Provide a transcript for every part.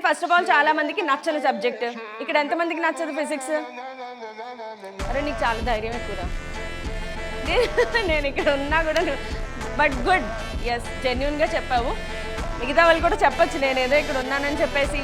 First of all చాలా మందికి నచ్చని సబ్జెక్ట్. ఇక్కడ ఎంతమందికి నచ్చదు ఫిజిక్స్? అరే నీకు చాలా ధైర్యం ఎక్కువ. నేను ఇక్కడ ఉన్నా కూడా బట్ గుడ్, ఎస్ జెన్యున్గా చెప్పావు. మిగతా వాళ్ళు కూడా చెప్పొచ్చు నేను ఏదో ఇక్కడ ఉన్నానని చెప్పేసి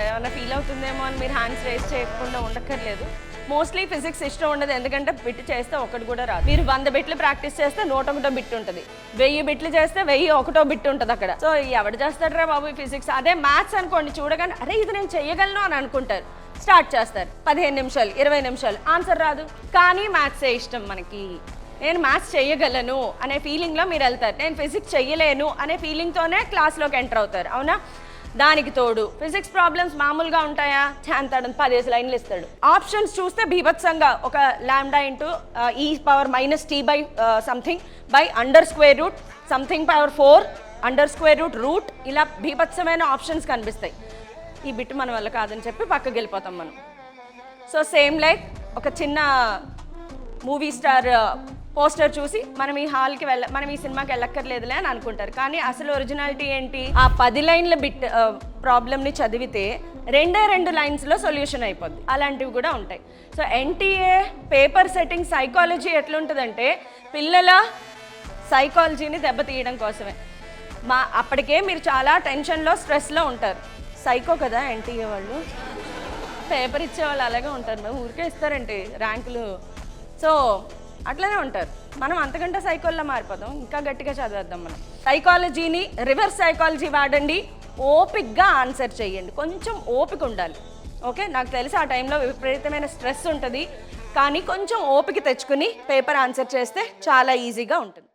ఏమైనా ఫీల్ అవుతుందేమో అని మీరు హ్యాండ్స్ రేస్ చేయకుండా ఉండక్కర్లేదు. మోస్ట్లీ ఫిజిక్స్ ఇష్టం ఉండదు, ఎందుకంటే బిట్ చేస్తే ఒకటి కూడా రాదు. మీరు 100 బిట్లు ప్రాక్టీస్ చేస్తే 101 బిట్ ఉంటుంది, 1000 బిట్లు చేస్తే 1001 బిట్ ఉంటుంది అక్కడ. సో ఎవడు చేస్తాడరా బాబు ఈ ఫిజిక్స్? అదే మ్యాథ్స్ అనుకోండి, చూడగానే అరే ఇది నేను చెయ్యగలను అని అనుకుంటారు, స్టార్ట్ చేస్తారు, 15 నిమిషాలు 20 నిమిషాలు, ఆన్సర్ రాదు. కానీ మ్యాథ్సే ఇష్టం మనకి. నేను మ్యాథ్స్ చెయ్యగలను అనే ఫీలింగ్లో మీరు వెళ్తారు, నేను ఫిజిక్స్ చెయ్యలేను అనే ఫీలింగ్తోనే క్లాస్లోకి ఎంటర్ అవుతారు, అవునా? దానికి తోడు ఫిజిక్స్ ప్రాబ్లమ్స్ మామూలుగా ఉంటాయా? చేస్తాడు 10 లైన్లు ఇస్తాడు. ఆప్షన్స్ చూస్తే బీభత్సంగా ఒక lambda into e⁻t by something by under square root something power 4 under square root root, ఇలా బీభత్సమైన ఆప్షన్స్ కనిపిస్తాయి. ఈ బిట్ మన వల్ల కాదని చెప్పి పక్కకి వెళ్ళిపోతాం మనం. సో సేమ్ లైక్ ఒక చిన్న మూవీ స్టార్ పోస్టర్ చూసి మనం ఈ సినిమాకి వెళ్ళక్కర్లేదులే అని అనుకుంటారు, కానీ అసలు ఒరిజినాలిటీ ఏంటి? ఆ 10 లైన్ల బిట్ ప్రాబ్లమ్ని చదివితే 2 లైన్స్లో సొల్యూషన్ అయిపోద్ది. అలాంటివి కూడా ఉంటాయి. So NTA paper setting psychology ఎట్లుంటుందంటే పిల్లల సైకాలజీని దెబ్బతీయడం కోసమే. అప్పటికే మీరు చాలా టెన్షన్లో స్ట్రెస్లో ఉంటారు. సైకో కదా ఎన్టీఏ వాళ్ళు, పేపర్ ఇచ్చే వాళ్ళు అలాగే ఉంటారు, మేము ఊరికే ఇస్తారంటే ర్యాంకులు. సో అట్లనే ఉంటారు. మనం అంతకంటే సైకోల్లో మారిపోతాం, ఇంకా గట్టిగా చదివేద్దాం. మనం సైకాలజీని రివర్స్ సైకాలజీ వాడండి, ఓపిక్గా ఆన్సర్ చేయండి, కొంచెం ఓపిక ఉండాలి. ఓకే, నాకు తెలిసి ఆ టైంలో విపరీతమైన స్ట్రెస్ ఉంటుంది, కానీ కొంచెం ఓపిక తెచ్చుకుని పేపర్ ఆన్సర్ చేస్తే చాలా ఈజీగా ఉంటుంది.